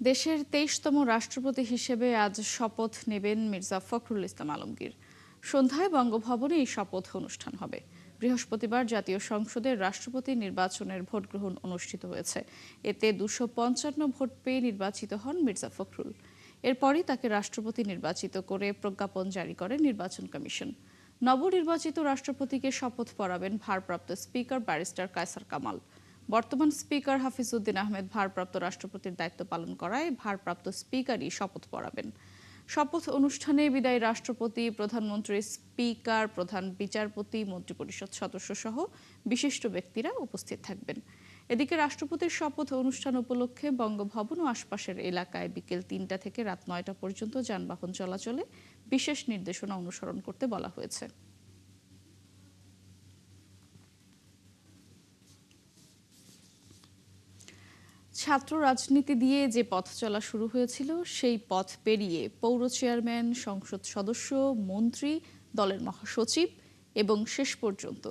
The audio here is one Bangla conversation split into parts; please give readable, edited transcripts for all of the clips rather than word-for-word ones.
দেশের ২৩তম রাষ্ট্রপতি হিসেবে আজ শপথ নেবেন মির্জা ফখরুল ইসলাম আলমগীর। সন্ধ্যায় বঙ্গভবনে এই শপথ অনুষ্ঠান হবে। বৃহস্পতিবার জাতীয় সংসদের রাষ্ট্রপতি নির্বাচনের ভোট গ্রহণ অনুষ্ঠিত হয়েছে। এতে ২৫৫ ভোট পেয়ে নির্বাচিত হন মির্জা ফখরুল। এরপরই তাকে রাষ্ট্রপতি নির্বাচিত করে প্রজ্ঞাপন জারি করে নির্বাচন কমিশন। নবনির্বাচিত রাষ্ট্রপতিকে শপথ পড়াবেন ভারপ্রাপ্ত স্পিকার ব্যারিস্টার কায়সার কামাল। বর্তমান স্পিকার হাফিজউদ্দিন আহমেদ ভারপ্রাপ্ত রাষ্ট্রপতির দায়িত্ব পালন করায় ভারপ্রাপ্ত স্পিকারই শপথ পড়াবেন। শপথ অনুষ্ঠানে বিদায়ী রাষ্ট্রপতি, প্রধানমন্ত্রী, স্পিকার, প্রধান বিচারপতি, মন্ত্রিপরিষদ সদস্য সহ বিশিষ্ট ব্যক্তিরা উপস্থিত থাকবেন। এদিকে রাষ্ট্রপতির শপথ অনুষ্ঠান উপলক্ষে বঙ্গভবন ও আশপাশের এলাকায় বিকেল ৩টা থেকে রাত ৯টা পর্যন্ত যানবাহন চলাচলে বিশেষ নির্দেশনা অনুসরণ করতে বলা হয়েছে। ছাত্র রাজনীতি দিয়ে যে পথ চলা শুরু হয়েছিল সেই পথ পেরিয়ে পৌর চেয়ারম্যান, সংসদ সদস্য, মন্ত্রী, দলের মহাসচিব এবং শেষ পর্যন্ত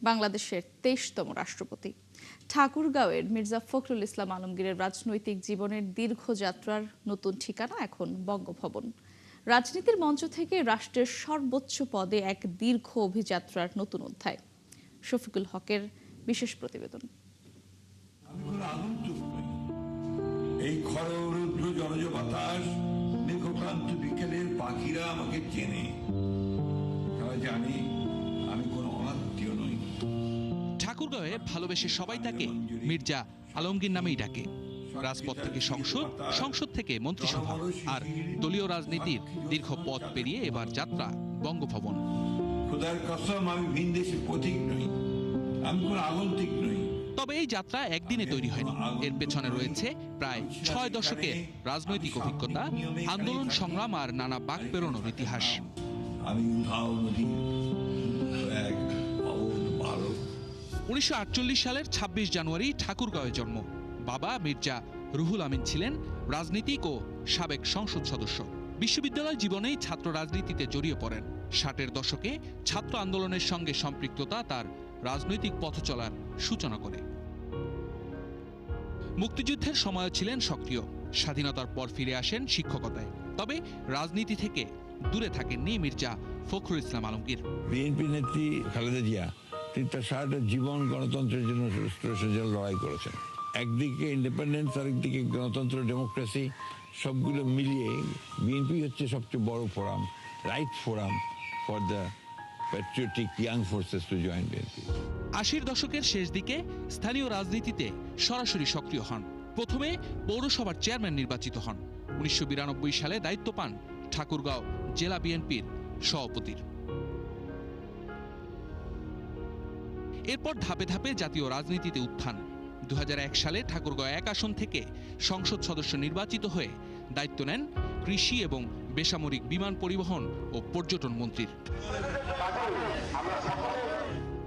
বাংলাদেশের ২৩তম রাষ্ট্রপতি। ঠাকুরগাঁওয়ের মির্জা ফখরুল ইসলাম আলমগীরের রাজনৈতিক জীবনের দীর্ঘ যাত্রার নতুন ঠিকানা এখন বঙ্গভবন। রাজনীতির মঞ্চ থেকে রাষ্ট্রের সর্বোচ্চ পদে এক দীর্ঘ অভিযাত্রার নতুন অধ্যায়। শফিকুল হকের বিশেষ প্রতিবেদন। এই খররুদ্র জলজ বাতাস, মেঘক্রান্ত বিকেলের পাখিরা আমাকে চেনে। তারা জানে আমি কোনো অনাত্মীয় নই। ঠাকুরগাঁওয়ে ভালোবেসে সবাই তাকে মির্জা আলমগীর নামেই ডাকে। রাজপথ থেকে সংসদ, সংসদ থেকে মন্ত্রিসভা, আর দলীয় রাজনীতির দীর্ঘ পথ পেরিয়ে এবার যাত্রা বঙ্গভবন। খোদার কসম, আমি ভিনদেশের পথিক নই, আমি কোনো আগন্তুক নই। তবে এই যাত্রা একদিনে তৈরি হয়নি। এর পেছনে রয়েছে প্রায় ৬ দশকের রাজনৈতিক অভিজ্ঞতা, আন্দোলন সংগ্রাম আর নানা বাঁক পেরোনোর ইতিহাস। আমি ১৯৪৮ সালের ২৬ জানুয়ারি ঠাকুরগাঁওয়ে জন্ম। বাবা মির্জা রুহুল আমিন ছিলেন রাজনীতিক ও সাবেক সংসদ সদস্য। বিশ্ববিদ্যালয় জীবনেই ছাত্র রাজনীতিতে জড়িয়ে পড়েন। ৬০-এর দশকে ছাত্র আন্দোলনের সঙ্গে সম্পৃক্ততা তার রাজনৈতিক পথ চলার সূচনা করে। মুক্তিযুদ্ধের সময়ও ছিলেন সক্রিয়। স্বাধীনতার পর ফিরে আসেন শিক্ষকতায়। তবে রাজনীতি থেকে দূরে থাকেননি মির্জা ফখরুল ইসলাম আলমগীর। বিএনপি নেত্রী খালেদা জিয়া তিনি তার সারাটা জীবন গণতন্ত্রের জন্য লড়াই করেছেন। একদিকে ইন্ডিপেন্ডেন্স, আরেকদিকে গণতন্ত্র, ডেমোক্রেসি, সবগুলো মিলিয়ে বিএনপি হচ্ছে সবচেয়ে বড় forum, right forum for the patriotic young forces to join BNP. ৮০-এর দশকের শেষ দিকে স্থানীয় রাজনীতিতে সরাসরি সক্রিয় হন। প্রথমে পৌরসভার চেয়ারম্যান নির্বাচিত হন। ১৯৯২ সালে দায়িত্ব পান ঠাকুরগাঁও জেলা বিএনপির সভাপতির। এরপর ধাপে ধাপে জাতীয় রাজনীতিতে উত্থান। ২০০১ সালে ঠাকুরগাঁও ১ আসন থেকে সংসদ সদস্য নির্বাচিত হয়ে দায়িত্ব নেন কৃষি এবং বেসামরিক বিমান পরিবহন ও পর্যটন মন্ত্রীর।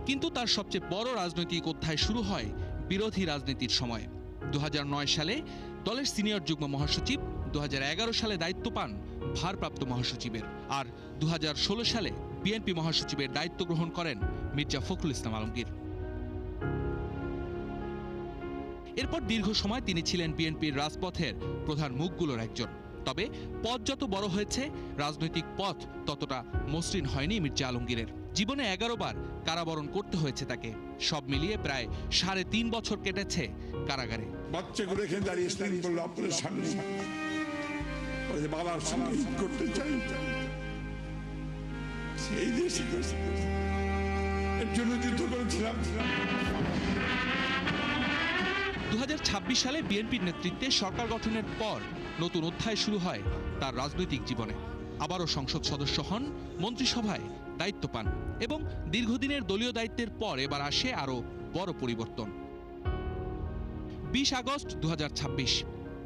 কিন্তু তার সবচেয়ে বড় রাজনৈতিক অধ্যায় শুরু হয় বিরোধী রাজনীতির সময়ে। ২০০৯ সালে দলের সিনিয়র যুগ্ম মহাসচিব, ২০১১ সালে দায়িত্ব পান ভারপ্রাপ্ত মহাসচিবের, আর ২০১৬ সালে বিএনপি মহাসচিবের দায়িত্ব গ্রহণ করেন মির্জা ফখরুল ইসলাম আলমগীর। এরপর দীর্ঘ সময় তিনি ছিলেন বিএনপির রাজপথের প্রধান মুখগুলোর একজন। তবে পথ যত বড় হয়েছে, রাজনৈতিক পথ ততটা মসৃণ হয়নি মির্জা আলমগীরের। জীবনে ১১ বার কারাবরণ করতে হয়েছে তাকে। সব মিলিয়ে প্রায় ৩.৫ বছর কেটেছে কারাগারে। বাচ্চাগুলো এখানে দাঁড়িয়ে স্ট্যান্ড করলো আপনার সামনে, বাবার সঙ্গে করতে চাই, এই দেশে এর জন্য যুদ্ধ করেছিলাম। ২০২৬ সালে বিএনপির নেতৃত্বে সরকার গঠনের পর নতুন অধ্যায় শুরু হয় তার রাজনৈতিক জীবনে। আবারও সংসদ সদস্য হন, মন্ত্রিসভায় দায়িত্ব পান এবং দীর্ঘদিনের দলীয় দায়িত্বের পর এবার আসে আরও বড় পরিবর্তন। ২০ আগস্ট ২০২৬,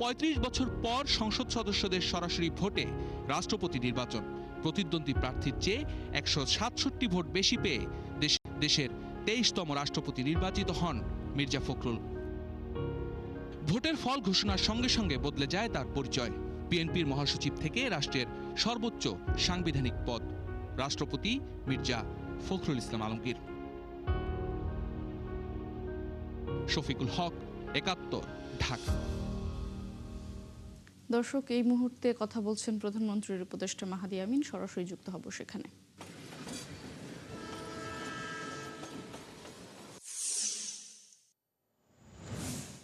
৩৫ বছর পর সংসদ সদস্যদের সরাসরি ভোটে রাষ্ট্রপতি নির্বাচন। প্রতিদ্বন্দ্বী প্রার্থীর চেয়ে ১৬৭ ভোট বেশি পেয়ে দেশের ২৩তম রাষ্ট্রপতি নির্বাচিত হন মির্জা ফখরুল। ভোটের ফল ঘোষণার সঙ্গে সঙ্গে বদলে যায় তার পরিচয়। বিএনপির মহাসচিব থেকে রাষ্ট্রের সর্বোচ্চ সাংবিধানিক পদ, রাষ্ট্রপতি মির্জা ফখরুল ইসলাম আলমগীর। শফিকুল হক, ৭১, ঢাকা। দর্শক, এই মুহূর্তে কথা বলছেন প্রধানমন্ত্রীর উপদেষ্টা মাহাদি আমিন। সরাসরি যুক্ত হব সেখানে।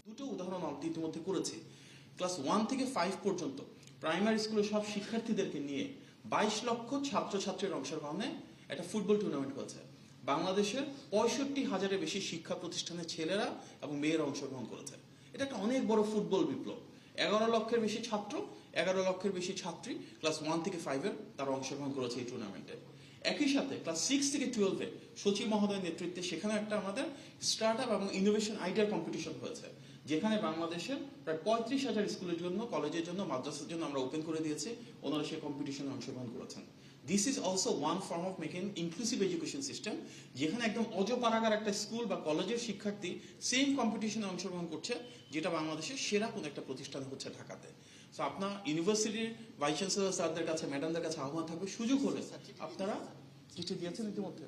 দুটো উদাহরণ আমরা ইতিমধ্যে করেছি। ক্লাস 1 থেকে 5 পর্যন্ত প্রাইমারি স্কুলের সব শিক্ষার্থীদেরকে নিয়ে 22 লক্ষ ছাত্রছাত্রীর অংশগ্রহণে একটা ফুটবল টুর্নামেন্ট হয়েছে। বাংলাদেশের 65,000-এর বেশি শিক্ষা প্রতিষ্ঠানের ছেলেরা এবং মেয়েরা অংশগ্রহণ করেছে। এটা একটা অনেক বড় ফুটবল বিপ্লব। 11 লক্ষের বেশি ছাত্র, 11 লক্ষের বেশি ছাত্রী ক্লাস 1 থেকে 5-এর তারা অংশগ্রহণ করেছে এই টুর্নামেন্টে। একই সাথে ক্লাস 6 থেকে 12-এ সচিব মহোদয়ের নেতৃত্বে সেখানে একটা আমাদের স্টার্ট আপ এবং ইনোভেশন আইডিয়া কম্পিটিশন হয়েছে, যেখানে বাংলাদেশের প্রায় 35,000 স্কুলের জন্য, কলেজের জন্য, মাদ্রাসার জন্য আমরা ওপেন করে দিয়েছি। ওনারা সেই কম্পিটিশনে অংশগ্রহণ করেছেন। This is also one form of making inclusive education system, যেখানে একদম অজপাড়াগার একটা স্কুল বা কলেজের শিক্ষার্থী সেম কম্পিটিশনে অংশগ্রহণ করছে, যেটা বাংলাদেশের সেরা কোনো একটা প্রতিষ্ঠান হচ্ছে ঢাকাতে। সো আপনার ইউনিভার্সিটির ভাইস চ্যান্সেলর স্যারদের কাছে, ম্যাডামদের কাছে আহ্বান থাকবে, সুযোগ হলে আপনারা চিঠি দিয়েছেন ইতিমধ্যে।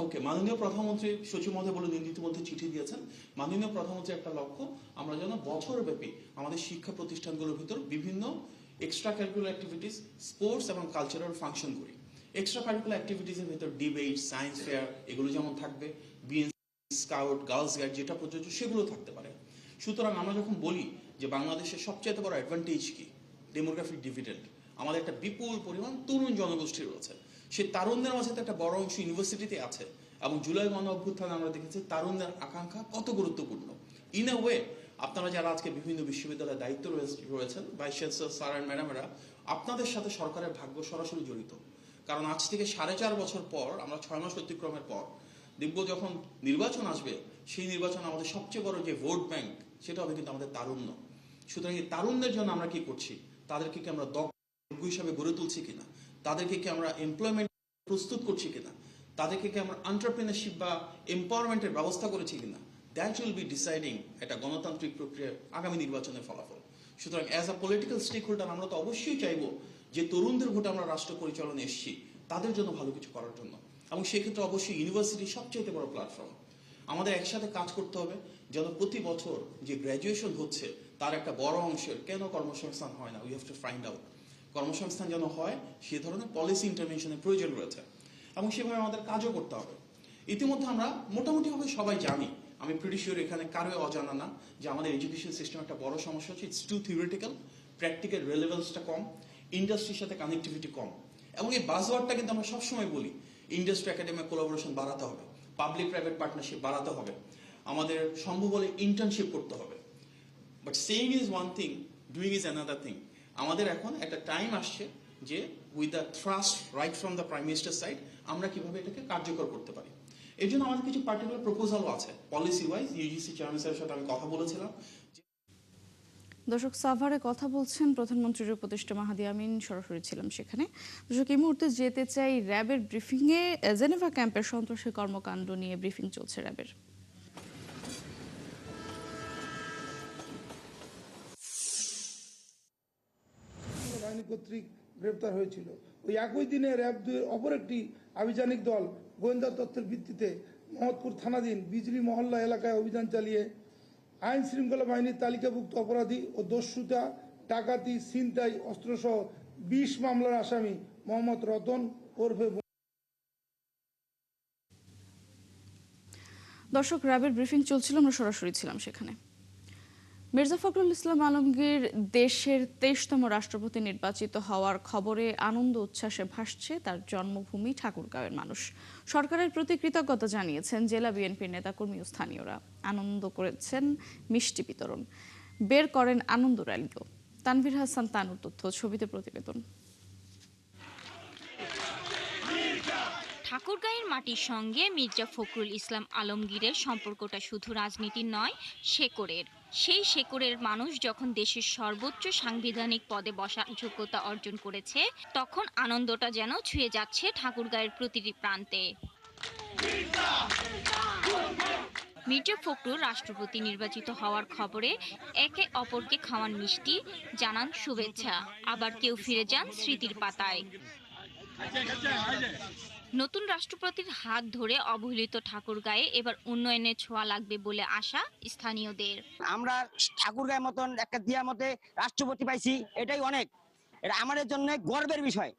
ওকে, মাননীয় প্রধানমন্ত্রী সচিব মহোদয় বলে ইতিমধ্যে চিঠি দিয়েছেন। মাননীয় প্রধানমন্ত্রী একটা লক্ষ্য, আমরা যেন বছরব্যাপী আমাদের শিক্ষা প্রতিষ্ঠানগুলোর ভিতর বিভিন্ন এক্সট্রা ক্যারিকুলার অ্যাক্টিভিটিস, স্পোর্টস এবং কালচারাল ফাংশন করি। এক্সট্রা ক্যারিকুলার অ্যাক্টিভিটিসের ভিতর ডিবেট, সায়েন্স ফেয়ার এগুলো যেমন থাকবে, বিএনসি, স্কাউট, গার্লস গাইড যেটা প্রযোজ্য সেগুলো থাকতে পারে। সুতরাং আমরা যখন বলি যে বাংলাদেশের সবচেয়ে বড় অ্যাডভান্টেজ কি, ডেমোগ্রাফিক ডিভিডেন্ড, আমাদের একটা বিপুল পরিমাণ তরুণ জনগোষ্ঠী রয়েছে। সেই তারুণ্যের মাঝে তো একটা বড় অংশ ইউনিভার্সিটিতে আছে, এবং জুলাই গণ অভ্যুত্থানে আমরা দেখেছি তারুণ্যের আকাঙ্ক্ষা কত গুরুত্বপূর্ণ। ইন এ ওয়ে আপনারা যারা আজকে বিভিন্ন বিশ্ববিদ্যালয়ের দায়িত্ব রয়েছেন, ভাইস চ্যান্সেলর স্যার অ্যান্ড ম্যাডামেরা, আপনাদের সাথে সরকারের ভাগ্য সরাসরি জড়িত। কারণ আজ থেকে 4.5 বছর পর, আমরা 6 মাস অতিক্রমের পর দেখব যখন নির্বাচন আসবে, সেই নির্বাচন আমাদের সবচেয়ে বড় যে ভোট ব্যাংক সেটা হবে কিন্তু আমাদের তারুণ্য। সুতরাং এই তারুণ্যের জন্য আমরা কি করছি, তাদেরকে কি আমরা দক্ষ হিসাবে গড়ে তুলছি কিনা, তাদেরকে কি আমরা এমপ্লয়মেন্ট প্রস্তুত করছি কিনা, তাদেরকে কি আমরা এন্টারপ্রেনারশিপ বা এম্পাওয়ারমেন্টের ব্যবস্থা করেছি কিনা, দ্যাট উইল বি ডিসাইডিং একটা গণতান্ত্রিক প্রক্রিয়ার আগামী নির্বাচনের ফলাফল। সুতরাং as a political stakeholder আমরা তো অবশ্যই চাইবো যে তরুণদের ভোটে আমরা রাষ্ট্র পরিচালনে এসেছি তাদের জন্য ভালো কিছু করার জন্য, এবং সেক্ষেত্রে অবশ্যই ইউনিভার্সিটি সবচেয়ে বড় প্ল্যাটফর্ম। আমাদের একসাথে কাজ করতে হবে যেন প্রতি বছর যে গ্র্যাজুয়েশন হচ্ছে তার একটা বড় অংশের কেন কর্মসংস্থান হয় না, we have to find out. কর্মসংস্থান যেন হয় সে ধরনের পলিসি ইন্টারভেনশনের প্রয়োজন রয়েছে, এবং সেভাবে আমাদের কাজও করতে হবে। ইতিমধ্যে আমরা মোটামুটিভাবে সবাই জানি, আমি প্রিটি শিওর এখানে কারো অজানা না, যে আমাদের এডুকেশন সিস্টেম একটা বড় সমস্যা হচ্ছে ইটস টু থিওরিটিক্যাল, প্র্যাকটিক্যাল রেলেভেন্সটা কম, ইন্ডাস্ট্রির সাথে কানেক্টিভিটি কম। এবং এই বাজওয়ার্ডটা কিন্তু আমরা সবসময় বলি, ইন্ডাস্ট্রি একাডেমিক কোলাবোরেশন বাড়াতে হবে, পাবলিক প্রাইভেট পার্টনারশিপ বাড়াতে হবে, আমাদের সম্ভব হলে ইন্টার্নশিপ করতে হবে। But saying is one thing, doing is another thing. আমাদের এখন একটা টাইম আসছে যে with the thrust right from the prime minister side আমরা কিভাবে এটাকে কার্যকর করতে পারি। এই জন্য আমাদের কিছু পার্টিকুলার প্রপোজালও আছে পলিসি ওয়াইজ। ইউজিসি চেয়ারম্যান স্যারের সাথে আমি কথা বলেছিলাম। দর্শক, সাভারে কথা বলছেন প্রধানমন্ত্রীর উপদেষ্টা মাহাদি আমিন। সরাসরি ছিলাম সেখানে। দর্শক, এই মুহূর্তে যেতে চাই র্যাবের ব্রিফিংয়ে। জেনেভা ক্যাম্পের সন্ত্রাসী কর্মকাণ্ড নিয়ে ব্রিফিং চলছে র্যাবের। বাহিনী কর্তৃক গ্রেপ্তার হয়েছিল। ওই একই দিনে র্যাব 2 অপর একটি আভিযানিক দল গোয়েন্দা তথ্যের ভিত্তিতে মোহাম্মদপুর থানাধীন বিজলি মহল্লা এলাকায় অভিযান চালিয়ে আইন শৃঙ্খলা বাহিনীর তালিকাভুক্ত অপরাধী ও দস্যুতা, ডাকাতি, ছিনতাই, অস্ত্রসহ 20 মামলার আসামি মোহাম্মদ রতন ওরফে। দর্শক, র্যাবের ব্রিফিং চলছিল, আমরা সরাসরি ছিলাম সেখানে। মির্জা ফখরুল ইসলাম আলমগীর দেশের 23তম রাষ্ট্রপতি নির্বাচিত হওয়ার খবরে আনন্দ উচ্ছ্বাসে ভাসছে তার জন্মভূমি ঠাকুরগাঁওয়ের মানুষ। সরকারের প্রতি কৃতজ্ঞতা জানিয়েছেন জেলা বিএনপির নেতাকর্মী ও স্থানীয়রা। আনন্দ করেছেন মিষ্টি বিতরণ, বের করেন আনন্দ র্যালিও। তানভীর হাসান তানুর তথ্য, ছবিতে প্রতিবেদন। ঠাকুরগাঁয়ের মাটির সঙ্গে মির্জা ফখরুল ইসলাম আলমগীরের সম্পর্কটা শুধু রাজনীতির নয়, শেকড়ের। সেই শেকড়ের মানুষ যখন দেশের সর্বোচ্চ সাংবিধানিক পদে বসার যোগ্যতা অর্জন করেছে, তখন আনন্দটা যেন ছুঁয়ে যাচ্ছে ঠাকুরগাঁয়ের প্রতিটি প্রান্তে। মির্জা ফখরুল রাষ্ট্রপতি নির্বাচিত হওয়ার খবরে একে অপরকে খাওয়ান মিষ্টি, জানান শুভেচ্ছা, আবার কেউ ফিরে যান স্মৃতির পাতায়। নতুন রাষ্ট্রপতির হাত ধরে অবহেলিত ঠাকুরগাঁয়ে এবার উন্নয়নের ছোঁয়া লাগবে বলে আশা স্থানীয়দের। আমরা ঠাকুরগাঁয়ের মতন একটা দিয়ার মধ্যে রাষ্ট্রপতি পাইছি, এটাই অনেক, এটা আমাদের জন্য গর্বের বিষয়।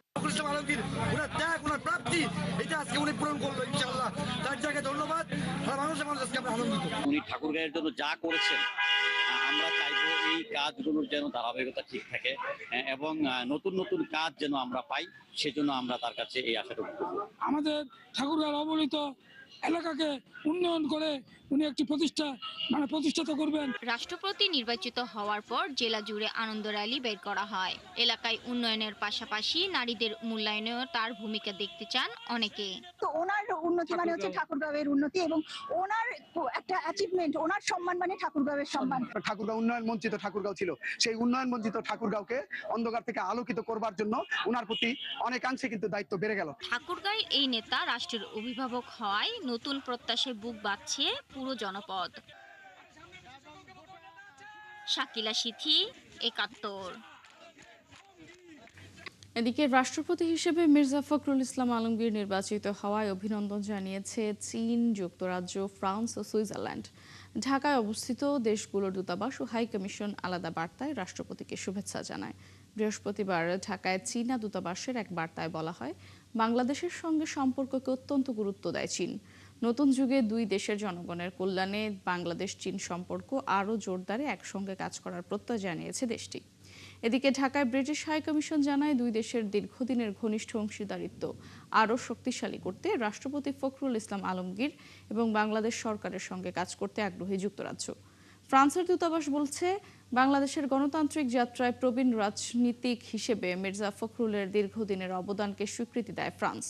ওনার ত্যাগ, ওনার প্রাপ্তি, এটা আজকে উনি পূরণ করলো ইনশাআল্লাহ। তার জায়গায় ধন্যবাদ। মানুষ আজকে আমরা আনন্দিত। উনি ঠাকুরগাঁয়ের জন্য যা করেছেন, আমরা চাইবো এই কাজগুলোর যেন ধারাবাহিকতা ঠিক থাকে এবং নতুন নতুন কাজ যেন আমরা পাই, সেজন্য আমরা তার কাছে এই আশাটুকু করবো। আমাদের ঠাকুরগাঁর অবহেলিত এলাকাকে উন্নয়ন করে উনি একটি প্রতিষ্ঠাতা করবেন। রাষ্ট্রপতি নির্বাচিত হওয়ার পর জেলা জুড়ে আনন্দ র্যালি বের করা হয়। এলাকায় উন্নয়নের পাশাপাশি নারীদের মূল্যায়নেও তার ভূমিকা দেখতে চান অনেকে। তো ওনার উন্নতি মানে হচ্ছে ঠাকুরগাঁওয়ের উন্নতি এবং ওনার একটা অ্যাচিভমেন্ট, ওনার সম্মান মানে ঠাকুরগাঁওয়ের সম্মান। ঠাকুরগাঁও উন্নয়ন বঞ্চিত ঠাকুরগাঁও ছিল, সেই উন্নয়ন বঞ্চিত ঠাকুরগাঁওকে অন্ধকার থেকে আলোকিত করবার জন্য ওনার প্রতি অনেকাংশে কিন্তু দায়িত্ব বেড়ে গেল। ঠাকুরগাঁয়ের এই নেতা রাষ্ট্রের অভিভাবক হওয়ায় নতুন প্রত্যাশায় বুক বাঁধছে পুরো জনপদ। শাকিলা সিথি, ৭১। এদিকে রাষ্ট্রপতি হিসেবে মির্জা ফখরুল ইসলাম আলমগীর নির্বাচিত হওয়ায় অভিনন্দন জানিয়েছে চীন, যুক্তরাজ্য, ফ্রান্স ও সুইজারল্যান্ড। ঢাকায় অবস্থিত দেশগুলোর দূতাবাস ও হাই কমিশন আলাদা বার্তায় রাষ্ট্রপতিকে শুভেচ্ছা জানায়। বৃহস্পতিবার ঢাকায় চীনা দূতাবাসের এক বার্তায় বলা হয়, বাংলাদেশের সঙ্গে সম্পর্ককে অত্যন্ত গুরুত্ব দেয় চীন। নতুন যুগে দুই দেশের জনগণের কল্যাণে বাংলাদেশ চীন সম্পর্ক আরও জোরদারে একসঙ্গে কাজ করার প্রত্যয় জানিয়েছে দেশটি। এদিকে ঢাকায় ব্রিটিশ হাইকমিশন জানায়, দুই দেশের দীর্ঘদিনের ঘনিষ্ঠ অংশীদারিত্ব আরও শক্তিশালী করতে রাষ্ট্রপতি ফখরুল ইসলাম আলমগীর এবং বাংলাদেশ সরকারের সঙ্গে কাজ করতে আগ্রহী যুক্তরাজ্য। ফ্রান্সের দূতাবাস বলছে, বাংলাদেশের গণতান্ত্রিক যাত্রায় প্রবীণ রাজনীতিক হিসেবে মির্জা ফখরুলের দীর্ঘদিনের অবদানকে স্বীকৃতি দেয় ফ্রান্স।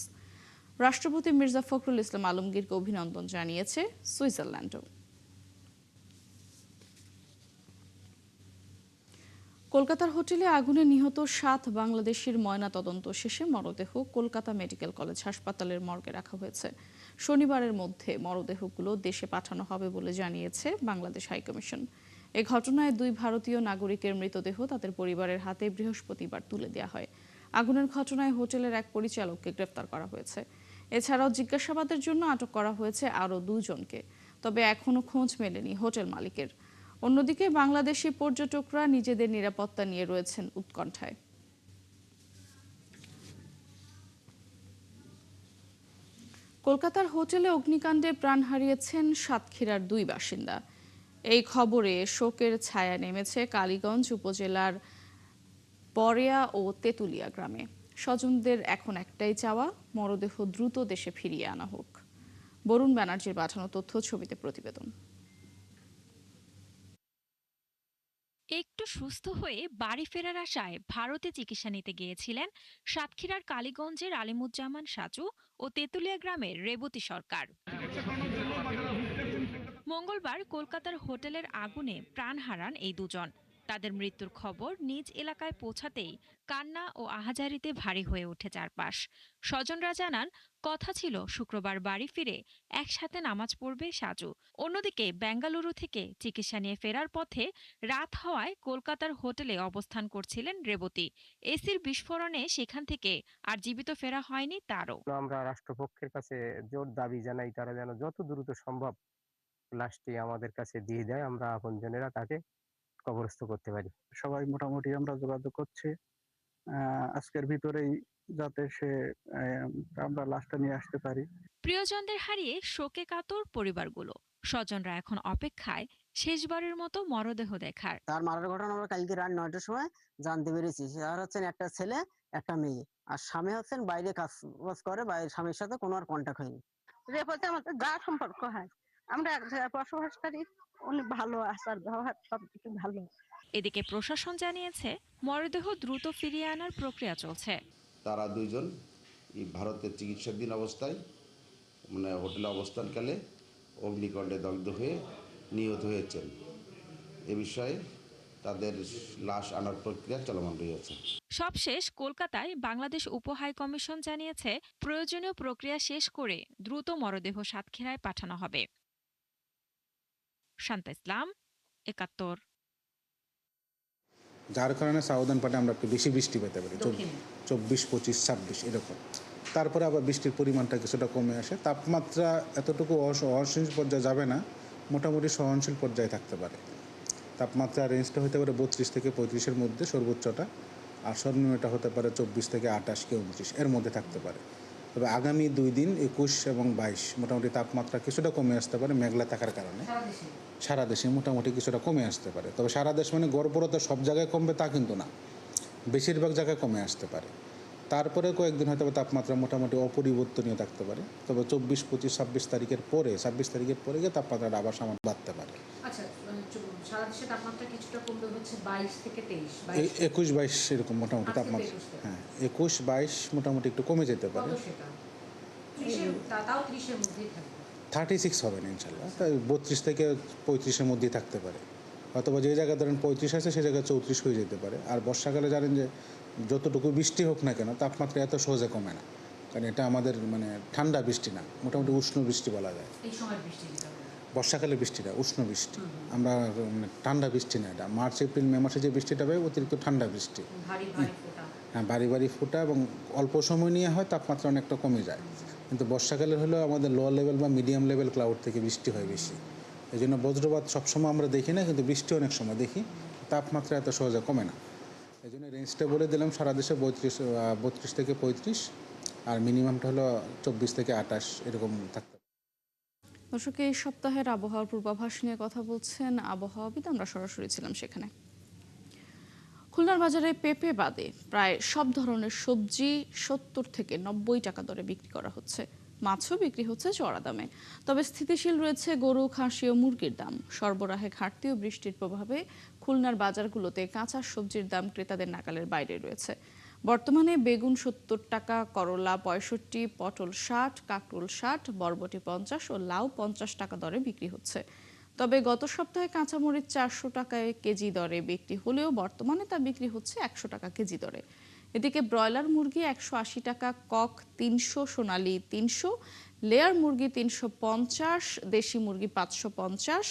রাষ্ট্রপতি মির্জা ফখরুল ইসলাম আলমগীরকে অভিনন্দন জানিয়েছে সুইজারল্যান্ডও। কলকাতার হোটেলে আগুনে নিহত ৭ বাংলাদেশির ময়নাতদন্ত শেষে মরদেহ কলকাতা মেডিকেল কলেজ হাসপাতালের মর্গে রাখা হয়েছে। শনিবারের মধ্যে মরদেহগুলো দেশে পাঠানো হবে বলে জানিয়েছে বাংলাদেশ হাইকমিশন। এ ঘটনায় 2 ভারতীয় নাগরিকের মৃতদেহ তাদের পরিবারের হাতে বৃহস্পতিবার তুলে দেওয়া হয়। আগুনের ঘটনায় হোটেলের এক পরিচালককে গ্রেফতার করা হয়েছে। এছাড়াও জিজ্ঞাসাবাদের জন্য আটক করা হয়েছে আরও 2 জনকে, তবে এখনও খোঁজ মেলেনি হোটেল মালিকের। অন্যদিকে বাংলাদেশি পর্যটকরা নিজেদের নিরাপত্তা নিয়ে রয়েছেন উৎকণ্ঠায়। কলকাতার হোটেলে অগ্নিকাণ্ডে প্রাণ হারিয়েছেন সাতক্ষীরার 2 বাসিন্দা। এই খবরে শোকের ছায়া নেমেছে কালীগঞ্জ উপজেলার পরেয়া ও তেতুলিয়া গ্রামে। স্বজনদের এখন একটাই চাওয়া, মরদেহ দ্রুত দেশে ফিরিয়ে আনা হোক। বরুণ ব্যানার্জির পাঠানো তথ্য, ছবিতে প্রতিবেদন। একটু সুস্থ হয়ে বাড়ি ফেরার আশায় ভারতে চিকিৎসা নিতে গিয়েছিলেন সাতক্ষীরার কালীগঞ্জের আলিমুজ্জামান সাজু ও তেতুলিয়া গ্রামের রেবতী সরকার। মঙ্গলবার কলকাতার হোটেলের আগুনে প্রাণ হারান এই দুজন। তাদের মৃত্যুর খবর নিজ এলাকায় পৌঁছাতেই কান্না ও আহাজারিতে ভারী হয়ে ওঠে চারপাশ। স্বজনরা জানান, কথা ছিল শুক্রবার বাড়ি ফিরে একসাথে নামাজ পড়বে সাজু। অন্যদিকে বেঙ্গালুরু থেকে চিকিৎসা নিয়ে ফেরার পথে রাত হওয়ায় কলকাতার হোটেলে অবস্থান করছিলেন রেবতী। এসির বিস্ফোরণে সেখান থেকে আর জীবিত ফেরা হয়নি তারও। আমরা রাষ্ট্রপক্ষের কাছে জোর দাবি জানাই, তারা যেন যত দ্রুত সম্ভব লাশটি আমাদের কাছে দিয়ে দেয়, আমরা আপনজনেরা তাকে কবরস্থ করতে পারি। সবাই মোটামুটি আমরা যোগাযোগ করছি আজকের ভিতরেই, যাতে আমরা লাশটা নিয়ে আসতে পারি। প্রিয়জনদের হারিয়ে শোকে কাতর পরিবারগুলো। স্বজনরা এখন অপেক্ষায় শেষবারের মতো মরদেহ দেখার। তার মারার ঘটনা আমরা কালকে রাত 9টার সময় জানতে পেরেছি। তার হচ্ছেন একটা ছেলে, একটা মেয়ে, আর স্বামী হচ্ছেন বাইরে কাজ করে, বাইরের স্বামীর সাথে কোনো আর কন্ট্যাক্ট হয়নি। রেপোতে আমাদের যা সম্পর্ক হয়, আমরা এক জায়গায় বসবাস করি, উনি ভালো, আচার ব্যবহার সব কিছু ভালো। এদিকে প্রশাসন জানিয়েছে, মরদেহ দ্রুত ফিরিয়ে আনার প্রক্রিয়া চলছে। তারা 2 জন ভারতের চিকিৎসাধীন অবস্থায় হোটেলে অবস্থানকালে অগ্নিকাণ্ডে দগ্ধ হয়ে নিহত হয়েছেন। এ বিষয়ে তাদের লাশ আনার প্রক্রিয়া চলমান রয়েছে। সবশেষ কলকাতায় বাংলাদেশ উপহাইকমিশন জানিয়েছে, প্রয়োজনীয় প্রক্রিয়া শেষ করে দ্রুত মরদেহ সাতক্ষীরায় পাঠানো হবে। শান্তা ইসলাম, ৭১। যার কারণে সাউদার্ন পার্টে আমরা একটু বেশি বৃষ্টি পেতে পারি, 24, 25, 26 এরকম। তারপরে আবার বৃষ্টির পরিমাণটা কিছুটা কমে আসে, তাপমাত্রা এতটুকু অসহনশীল পর্যায়ে যাবে না, মোটামুটি সহনশীল পর্যায়ে থাকতে পারে। তাপমাত্রা রেঞ্জটা হতে পারে 32 থেকে 35-এর মধ্যে সর্বোচ্চটা, আর সর্বনিম্নটা হতে পারে 24 থেকে 28 কি 29 এর মধ্যে থাকতে পারে। তবে আগামী 2 দিন 21 এবং 22 মোটামুটি তাপমাত্রা কিছুটা কমে আসতে পারে মেঘলা থাকার কারণে। সারা দেশে মোটামুটি কিছুটা কমে আসতে পারে, তবে সারা দেশ মানে গড়পড়তা সব জায়গায় কমবে তা কিন্তু না, বেশিরভাগ জায়গায় কমে আসতে পারে। তারপরে কয়েকদিন হয়তো তাপমাত্রা মোটামুটি অপরিবর্তনীয় থাকতে পারে, তবে 24, 25, 26 তারিখের পরে গিয়ে তাপমাত্রাটা আবার সামান্য বাড়তে পারে। আচ্ছা, সারা দেশে তাপমাত্রা কিছুটা কমবে হচ্ছে 22 থেকে 23, 21, 22 এরকম মোটামুটি তাপমাত্রা। হ্যাঁ, 21, 22 মোটামুটি একটু কমে যেতে পারে। 30-এর মধ্যেই থাকবে। 36 হবে না ইনশাল্লাহ, তাই 32 থেকে 35-এর মধ্যেই থাকতে পারে। অথবা যে জায়গায় ধরেন 35 আছে সেই জায়গায় 34 হয়ে যেতে পারে। আর বর্ষাকালে জানেন যে যতটুকু বৃষ্টি হোক না কেন তাপমাত্রা এত সহজে কমে না, কারণ এটা আমাদের মানে ঠান্ডা বৃষ্টি না, মোটামুটি উষ্ণ বৃষ্টি বলা যায়। এই সময় বৃষ্টি, বর্ষাকালে বৃষ্টিটা উষ্ণ বৃষ্টি, আমরা মানে ঠান্ডা বৃষ্টি না এটা। মার্চ, এপ্রিল, মে মাসে যে বৃষ্টিটা পাই অতিরিক্ত ঠান্ডা বৃষ্টি। হ্যাঁ, ভারী ফোঁটা এবং অল্প সময় নিয়ে হয় তাপমাত্রা অনেকটা কমে যায়। কিন্তু বর্ষাকালে হলেও আমাদের লো লেভেল বা মিডিয়াম লেভেল ক্লাউড থেকে বৃষ্টি হয় বেশি, এই জন্য বজ্রপাত সবসময় আমরা দেখি না, কিন্তু বৃষ্টি অনেক সময় দেখি। তাপমাত্রা এত সহজে কমে না, এই জন্য রেঞ্জটা বলে দিলাম সারা দেশে 32 থেকে 35, আর মিনিমামটা হলো 24 থেকে 28 এরকম থাকতে। দর্শক, এই সপ্তাহের আবহাওয়ার পূর্বাভাস নিয়ে কথা বলছেন আবহাওয়াবিদ, আমরা সরাসরি ছিলাম সেখানে। খুলনার বাজারে পেঁপে বাদে প্রায় সব ধরনের সবজি 70 থেকে 90 টাকা দরে বিক্রি করা হচ্ছে। মাছও বিক্রি হচ্ছে চড়া দামে, তবে স্থিতিশীল রয়েছে গরু, খাসি ও মুরগির দাম। সরবরাহে ঘাটতি ও বৃষ্টির প্রভাবে খুলনার বাজারগুলোতে কাঁচা সবজির দাম ক্রেতাদের নাগালের বাইরে রয়েছে। বর্তমানে বেগুন 70 টাকা, করলা 65, পটল 60, কাকরোল 60, বরবটি 50 ও লাউ 50 টাকা দরে বিক্রি হচ্ছে। তবে গত সপ্তাহে কাঁচামরিচ 400 টাকায় কেজি দরে বিক্রি হলেও বর্তমানে তা বিক্রি হচ্ছে 100 টাকা কেজি দরে। এদিকে ব্রয়লার মুরগি 180 টাকা, কক 300, সোনালী 300, লেয়ার মুরগি 350, দেশি মুরগি 550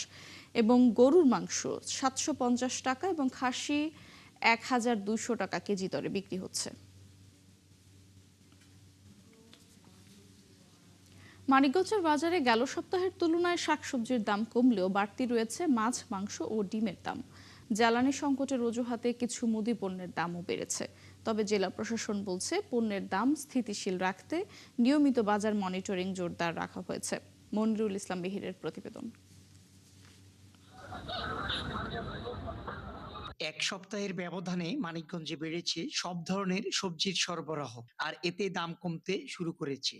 এবং গরুর মাংস 750 টাকা এবং খাসি 1200 টাকা কেজি দরে বিক্রি হচ্ছে। মানিকগঞ্জের বাজারে গেল সপ্তাহের তুলনায় শাকসবজির দাম কমলেও বাড়তি রয়েছে মাছ, মাংস ও ডিমের দাম। জ্বালানি সংকটের অজুহাতে কিছু মুদি পণ্যের দামও বেড়েছে, তবে জেলা প্রশাসন বলছে পণ্যের দাম স্থিতিশীল রাখতে নিয়মিত বাজার মনিটরিং জোরদার রাখা হয়েছে। মনিরুল ইসলাম মিহিরের প্রতিবেদন। এক সপ্তাহের ব্যবধানে মানিকগঞ্জে বেড়েছে সব ধরনের সবজির সরবরাহ, আর এতে দাম কমতে শুরু করেছে।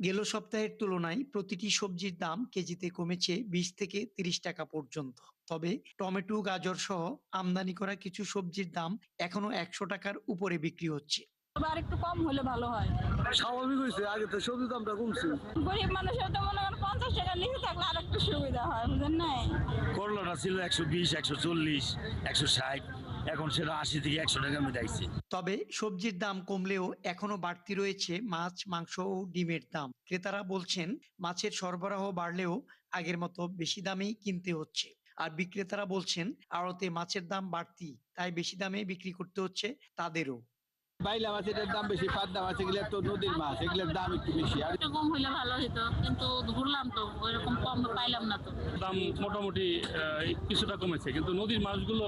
গেল সপ্তাহের তুলনায় প্রতিটি সবজির দাম কেজিতে কমেছে 20 থেকে 30 টাকা পর্যন্ত। তবে টমেটো, গাজর সহ আমদানি করা কিছু সবজির দাম এখনো 100 টাকার উপরে বিক্রি হচ্ছে। আর একটু কম হলে ভালো হয়। স্বাভাবিক হয়েছে, আগে তো সবজির দামটা কমছে। গরিব মানুষের তো মনে করেন 50 টাকার নিচে থাকলে আর একটু সুবিধা হয়, বুঝলেন না? করলাটা ছিল 120, 140, 160, এখন সেটা 80 থেকে 100 টাকা মিটাইছে। তবে সবজির দাম কমলেও এখনো বাড়তি রয়েছে মাছ, মাংস ও ডিমের দাম। ক্রেতারা বলছেন মাছের সরবরাহ বাড়লেও আগের মতো বেশি দামেই কিনতে হচ্ছে। আর বিক্রেতারা বলছেন আড়তে মাছের দাম বাড়তি, তাই বেশি দামে বিক্রি করতে হচ্ছে তাদেরও। বাইলা মাছের দাম বেশি, পাবদা মাছ এগুলো তো নদীর মাছ, এগুলোর দাম একটু বেশি। আর একটু কম হলে ভালো হতো, কিন্তু ঘুরলাম তো ওইরকম কম পাইলাম না। তো দাম মোটামুটি কিছুটা কমেছে, কিন্তু নদীর মাছগুলো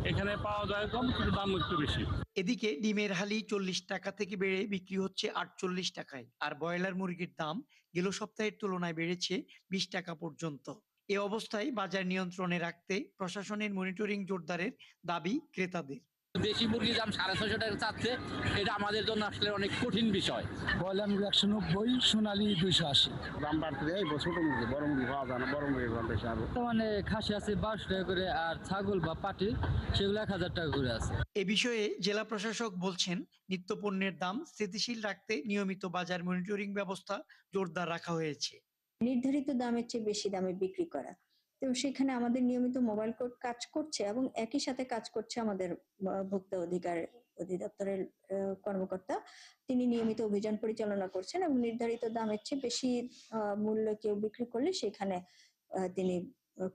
এখানে পাওয়া যায় কম, কিন্তু দাম একটু বেশি। এদিকে ডিমের হালি 40 টাকা থেকে বেড়ে বিক্রি হচ্ছে 48 টাকায়, আর ব্রয়লার মুরগির দাম গেল সপ্তাহের তুলনায় বেড়েছে 20 টাকা পর্যন্ত। এ অবস্থায় বাজার নিয়ন্ত্রণে রাখতে প্রশাসনের মনিটরিং জোরদারের দাবি ক্রেতাদের। দেশি মুরগির দাম 650 টাকা চাচ্ছে, এটা আমাদের জন্য আসলে অনেক কঠিন বিষয়। ব্রয়লার মুরগি 190, সোনালী 280। দাম বাড়তে যায়, ছোট মুরগি, বড় মুরগি পাওয়া যায় না, বড় মুরগির দাম বেশি হবে। মানে খাসি আছে 1200 টাকা করে, আর ছাগল বা পাটি সেগুলো 1000 টাকা করে আছে। এ বিষয়ে জেলা প্রশাসক বলছেন নিত্য পণ্যের দাম স্থিতিশীল রাখতে নিয়মিত বাজার মনিটরিং ব্যবস্থা জোরদার রাখা হয়েছে। নির্ধারিত দামের চেয়ে বেশি দামে বিক্রি করা, তো সেখানে আমাদের নিয়মিত মোবাইল কোর্ট কাজ করছে এবং একই সাথে কাজ করছে আমাদের ভোক্তা অধিকার অধিদপ্তরের কর্মকর্তা। তিনি নিয়মিত অভিযান পরিচালনা করছেন এবং নির্ধারিত দামের চেয়ে বেশি মূল্য কেউ বিক্রি করলে সেখানে তিনি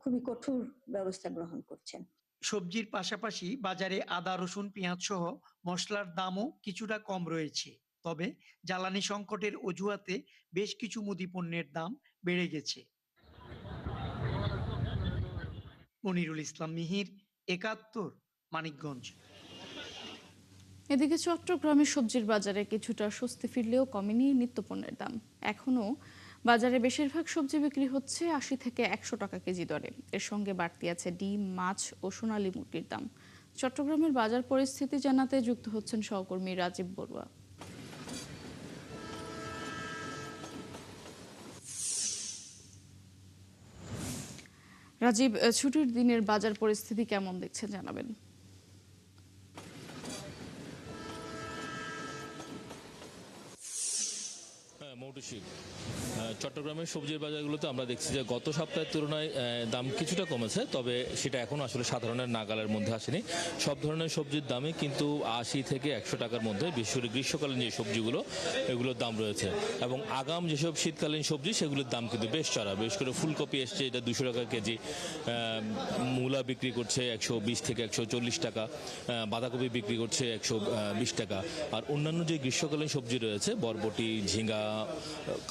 খুবই কঠোর ব্যবস্থা গ্রহণ করছেন। সবজির পাশাপাশি বাজারে আদা, রসুন, পেঁয়াজ সহ মশলার দামও কিছুটা কম রয়েছে। তবে জ্বালানি সংকটের অজুহাতে বেশ কিছু মুদি পণ্যের দাম বেড়ে গেছে। মনিরুল ইসলাম মিহির, ৭১, মানিকগঞ্জ। এদিকে চট্টগ্রামের সবজির বাজারে কিছুটা স্বস্তি ফিরলেও কমেনি নিত্যপণ্যের দাম। এখনও বাজারে বেশিরভাগ সবজি বিক্রি হচ্ছে ৮০ থেকে ১০০ টাকা কেজি দরে। এর সঙ্গে বাড়তি আছে ডিম, মাছ ও সোনালী মুরগির দাম। চট্টগ্রামের বাজার পরিস্থিতি জানাতে যুক্ত হচ্ছেন সহকর্মী রাজীব বড়ুয়া। রাজীব, ছুটির দিনের বাজার পরিস্থিতি কেমন দেখছেন জানাবেন। চট্টগ্রামের সবজির বাজারগুলোতে আমরা দেখছি যে গত সপ্তাহের তুলনায় দাম কিছুটা কমেছে, তবে সেটা এখন আসলে সাধারণের নাগালের মধ্যে আসেনি। সব ধরনের সবজির দামই কিন্তু ৮০ থেকে ১০০ টাকার মধ্যে, বিশেষ করে গ্রীষ্মকালীন যে সবজিগুলো এগুলোর দাম রয়েছে। এবং আগাম যেসব শীতকালীন সবজি সেগুলোর দাম কিন্তু বেশ চড়া। বিশেষ করে ফুলকপি এসছে, এটা ২০০ টাকা কেজি, মূলা বিক্রি করছে ১২০ থেকে ১৪০ টাকা, বাঁধাকপি বিক্রি করছে ১২০ টাকা। আর অন্যান্য যে গ্রীষ্মকালীন সবজি রয়েছে, বরবটি, ঝিঙ্গা,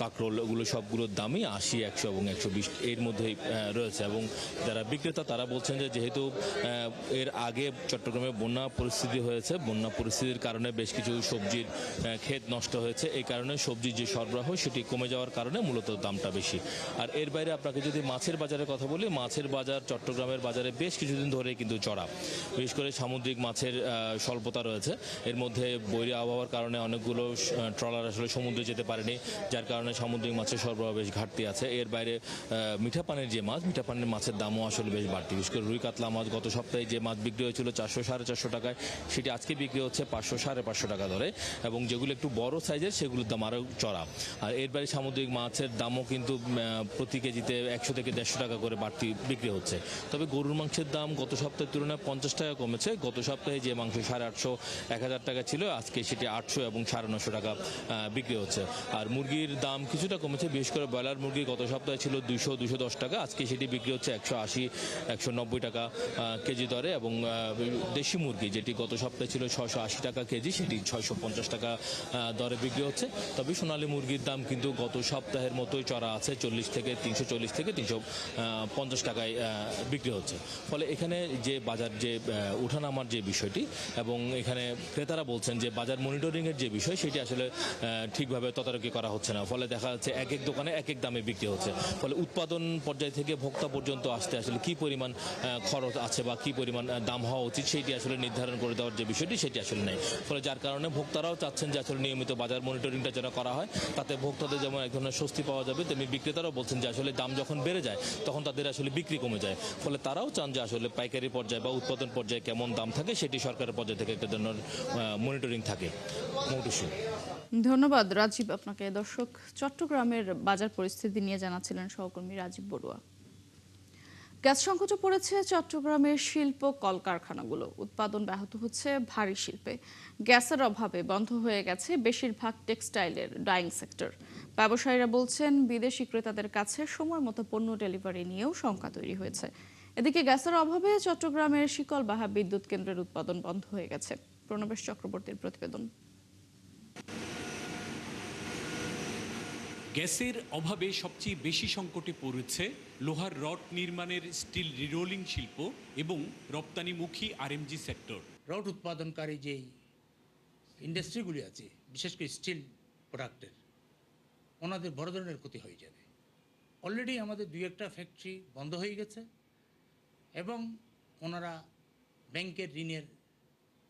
কাঁকরোল, ওগুলো সবগুলোর দামই ৮০, ১০০ এবং ১২০ এর মধ্যেই রয়েছে। এবং যারা বিক্রেতা তারা বলছেন যে যেহেতু এর আগে চট্টগ্রামে বন্যা পরিস্থিতি হয়েছে, বন্যা পরিস্থিতির কারণে বেশ কিছু সবজির ক্ষেত নষ্ট হয়েছে, এই কারণে সবজির যে সরবরাহ সেটি কমে যাওয়ার কারণে মূলত দামটা বেশি। আর এর বাইরে আপনাকে যদি মাছের বাজারের কথা বলি, মাছের বাজার চট্টগ্রামের বাজারে বেশ কিছুদিন ধরে কিন্তু চড়া। বিশেষ করে সামুদ্রিক মাছের স্বল্পতা রয়েছে। এর মধ্যে বৈরী আবহাওয়ার কারণে অনেকগুলো ট্রলার আসলে সমুদ্রে যেতে পারেনি, যার কারণে সামুদ্রিক মাছের সরবরাহ বেশ ঘাটতি আছে। এর বাইরে মিঠা পানির যে মাছ, মিঠা পানির মাছের দামও আসলে বেশ বাড়তি। বিশেষ করে রুই কাতলা মাছ গত সপ্তাহে যে মাছ বিক্রি হয়েছিল ৪০০, ৪৫০ টাকায়, সেটি আজকে বিক্রি হচ্ছে ৫০০, ৫৫০ টাকা ধরে। এবং যেগুলো একটু বড় সাইজের সেগুলোর দাম আরও চড়া। আর এর বাইরে সামুদ্রিক মাছের দামও কিন্তু প্রতি কেজিতে ১০০ থেকে ১৫০ টাকা করে বাড়তি বিক্রি হচ্ছে। তবে গরুর মাংসের দাম গত সপ্তাহের তুলনায় ৫০ টাকা কমেছে। গত সপ্তাহে যে মাংস ৮৫০, ১০০০ টাকা ছিল, আজকে সেটি ৮০০ এবং ৯৫০ টাকা বিক্রি হচ্ছে। আর মুরগির দাম কিছুটা কমেছে। বিশেষ করে ব্রয়লার মুরগি গত সপ্তাহে ছিল ২০০, ২১০ টাকা, আজকে সেটি বিক্রি হচ্ছে ১৮০, ১৯০ টাকা কেজি দরে। এবং দেশি মুরগি যেটি গত সপ্তাহে ছিল ৬৮০ টাকা কেজি, সেটি ৬৫০ টাকা দরে বিক্রি হচ্ছে। তবে সোনালী মুরগির দাম কিন্তু গত সপ্তাহের মতোই চড়া আছে, ৩৪ থেকে ৩50 টাকায় বিক্রি হচ্ছে। ফলে এখানে যে বাজার যে ওঠানামার যে বিষয়টি, এবং এখানে ক্রেতারা বলছেন যে বাজার মনিটরিংয়ের যে বিষয় সেটি আসলে ঠিকভাবে তদারকি করা হচ্ছে না। ফলে দেখা যাচ্ছে এক এক দোকানে এক এক দামে বিক্রি হচ্ছে। ফলে উৎপাদন পর্যায় থেকে ভোক্তা পর্যন্ত আসতে আসলে কি পরিমাণ খরচ আছে বা কি পরিমাণ দাম হওয়া উচিত সেটি আসলে নির্ধারণ করে দেওয়ার যে বিষয়টি সেটি আসলে নেই। ফলে যার কারণে ভোক্তারাও চাচ্ছেন যে আসলে নিয়মিত বাজার মনিটরিংটা যারা করা হয় তাতে ভোক্তাদের যেমন এক ধরনের স্বস্তি পাওয়া যাবে, তেমনি বিক্রেতারাও বলছেন যে আসলে দাম যখন বেড়ে যায় তখন তাদের আসলে বিক্রি কমে যায়। ফলে তারাও চান যে আসলে পাইকারি পর্যায়ে বা উৎপাদন পর্যায়ে কেমন দাম থাকে সেটি সরকারের পর্যায়ে থেকে একটা ধরনের মনিটরিং থাকে। ধন্যবাদ রাজীব আপনাকে। দর্শক, চট্টগ্রামের বাজার পরিস্থিতি নিয়ে জানাচ্ছিলেন সহকর্মী রাজীব বড়ুয়া। গ্যাস সংকটে পড়েছে চট্টগ্রামের শিল্প কলকারখানাগুলো। উৎপাদন ব্যাহত হচ্ছে ভারী শিল্পে। গ্যাসের অভাবে বন্ধ হয়ে গেছে বেশিরভাগ টেক্সটাইলের ডাইং সেক্টর। ব্যবসায়ীরা বলছেন বিদেশি ক্রেতাদের কাছে সময় মতো পণ্য ডেলিভারি নিয়েও শঙ্কা তৈরি হয়েছে। এদিকে গ্যাসের অভাবে চট্টগ্রামের শিকলবাহা বিদ্যুৎ কেন্দ্রের উৎপাদন বন্ধ হয়ে গেছে। প্রণবেশ চক্রবর্তীর প্রতিবেদন। গ্যাসের অভাবে সবচেয়ে বেশি সংকটে পড়েছে লোহার রড নির্মাণের স্টিল রিরোলিং শিল্প এবং রপ্তানিমুখী আরএমজি সেক্টর। রড উৎপাদনকারী যেই ইন্ডাস্ট্রিগুলি আছে, বিশেষ করে স্টিল প্রোডাক্টের, ওনাদের বড় ধরনের ক্ষতি হয়ে যাবে। অলরেডি আমাদের ২-১টা ফ্যাক্টরি বন্ধ হয়ে গেছে এবং ওনারা ব্যাংকের ঋণের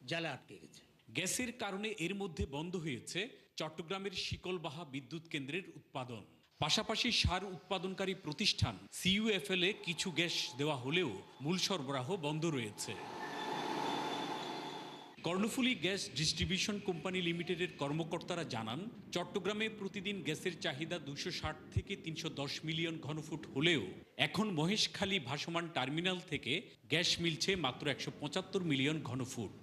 জালে আটকে গেছে। গ্যাসের কারণে এর মধ্যে বন্ধ হয়েছে চট্টগ্রামের শিকলবাহা বিদ্যুৎ কেন্দ্রের উৎপাদন। পাশাপাশি সার উৎপাদনকারী প্রতিষ্ঠান সিইউএফএল এ কিছু গ্যাস দেওয়া হলেও মূল সরবরাহ বন্ধ রয়েছে। কর্ণফুলী গ্যাস ডিস্ট্রিবিউশন কোম্পানি লিমিটেডের কর্মকর্তারা জানান, চট্টগ্রামে প্রতিদিন গ্যাসের চাহিদা ২৬০ থেকে ৩১০ মিলিয়ন ঘনফুট হলেও এখন মহেশখালী ভাসমান টার্মিনাল থেকে গ্যাস মিলছে মাত্র ১৭৫ মিলিয়ন ঘনফুট।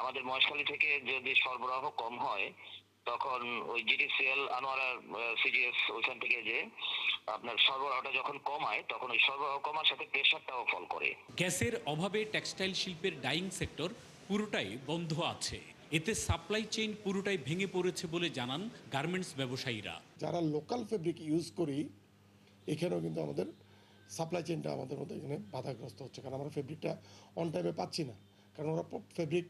আমাদের মহেশখালী থেকে যদি সরবরাহ কম হয় তখন ওই জিডিসিএল আনোয়ারা সিজিএস ওইখান থেকে যে আপনার সরবরাহটা যখন কমায় তখন ওই সরবরাহ কমার সাথে প্রেশারটাও ফল করে। গ্যাসের অভাবে টেক্সটাইল শিল্পের ডাইং সেক্টর পুরোটাই বন্ধ আছে। এতে সাপ্লাই চেইন পুরোটাই ভেঙে পড়েছে বলে জানান গার্মেন্টস ব্যবসায়ীরা। যারা লোকাল ফেব্রিক ইউজ করি এখানেও কিন্তু আমাদের সাপ্লাই চেইনটা আমাদের মধ্যে এখানে বাধাগ্রস্ত হচ্ছে, কারণ আমরা ফেব্রিকটা অন টাইমে পাচ্ছি না। কারণ ওরা ফেব্রিক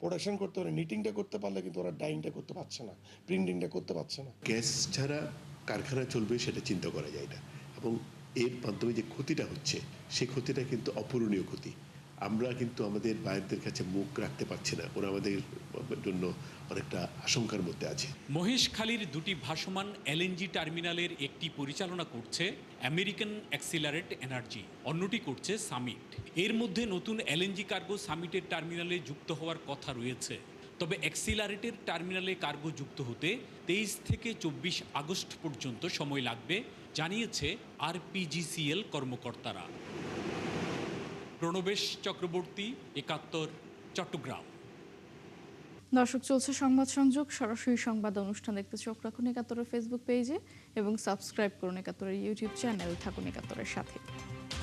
প্রোডাকশন করতে পারে, নিটিংটা করতে পারলে কিন্তু ওরা ডাইংটা করতে পারছে না, প্রিন্টিংটা করতে পারছে না। গ্যাস ছাড়া কারখানা চলবে সেটা চিন্তা করা যায় না, এবং এর মাধ্যমে যে ক্ষতিটা হচ্ছে সেই ক্ষতিটা কিন্তু অপূরণীয় ক্ষতি। আমরা কিন্তু আমাদের বায়ারদের কাছে মুখ রাখতে পারছি না, ওরা আমাদের জন্য অনেকটা আশঙ্কার মধ্যে আছে। মহেশখালীর দুটি ভাসমান এলএনজি টার্মিনালের একটি পরিচালনা করছে আমেরিকান অ্যাক্সিলারেট এনার্জি, অন্যটি করছে সামিট। এর মধ্যে নতুন এলএনজি কার্গো সামিটের টার্মিনালে যুক্ত হওয়ার কথা রয়েছে। তবে অ্যাক্সিলারেটের টার্মিনালে কার্গো যুক্ত হতে 23 থেকে 24 আগস্ট পর্যন্ত সময় লাগবে জানিয়েছে আরপিজিসিএল কর্মকর্তারা। প্রণবেশ চক্রবর্তী, ৭১, চট্টগ্রাম। দর্শক, চলছে সংবাদ সংযোগ। সরাসরি সংবাদ অনুষ্ঠান দেখতে চোখ রাখুন ৭১ ফেসবুক পেজে এবং সাবস্ক্রাইব করুন ৭১ ইউটিউব চ্যানেল। থাকুন ৭১-এর সাথে।